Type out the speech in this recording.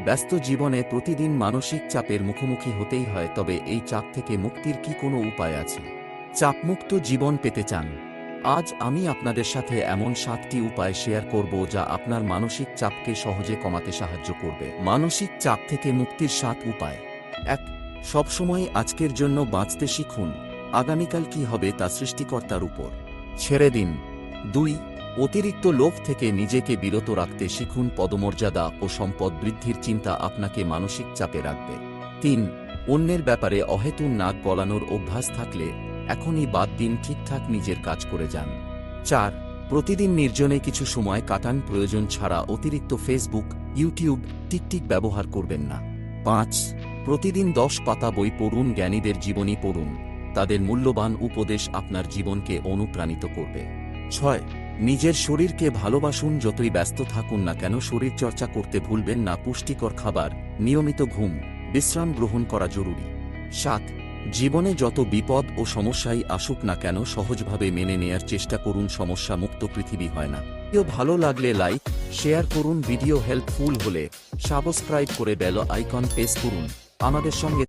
ব্যস্ত জীবনে প্রতিদিন মানসিক চাপের মুখোমুখি হতেই হয়, তবে এই চাপ থেকে মুক্তির কি কোনো উপায় আছে? চাপমুক্ত জীবন পেতে চান? আজ আমি আপনাদের সাথে এমন 7টি উপায় শেয়ার করব যা আপনার মানসিক চাপকে সহজে কমাতে সাহায্য করবে। মানসিক চাপ থেকে মুক্তির 7 উপায়। 1. সবসময় আজকের জন্য বাঁচতে শিখুন। আগামীকাল কি হবে তা সৃষ্টিকর্তার উপর ছেড়ে দিন। 2. অতিরিক্ত লোভ থেকে নিজেকে বিরত রাখতে শিখুন। পদমর্যাদা ও সম্পদ বৃদ্ধির চিন্তা আপনাকে মানসিক চাপে রাখবে। 3. অন্যের ব্যাপারে অহেতুক নাক গলানোর অভ্যাস থাকলে এখনই বাদ দিন, ঠিকঠাক নিজের কাজ করে যান। 4. প্রতিদিন নির্জনে কিছু সময় কাটান। প্রয়োজন ছাড়া অতিরিক্ত ফেসবুক, ইউটিউব, টিকটিক ব্যবহার করবেন না। 5. প্রতিদিন 10 পাতা বই পড়ুন। জ্ঞানীদের জীবনী পড়ুন, তাদের মূল্যবান উপদেশ আপনার জীবনকে অনুপ্রাণিত করবে। 6. নিজের শরীরকে ভালোবাসুন। যতই ব্যস্ত থাকুন না কেন শরীরচর্চা করতে ভুলবেন না। পুষ্টিকর খাবার, নিয়মিত ঘুম, বিশ্রাম গ্রহণ করা জরুরি। 7. জীবনে যত বিপদ ও সমস্যাই আসুক না কেন সহজভাবে মেনে নেয়ার চেষ্টা করুন। সমস্যা মুক্ত পৃথিবী হয় না। ভিডিও ভালো লাগলে লাইক, শেয়ার করুন। ভিডিও হেল্পফুল হলে সাবস্ক্রাইব করে বেল আইকন প্রেস করুন। আমাদের সঙ্গে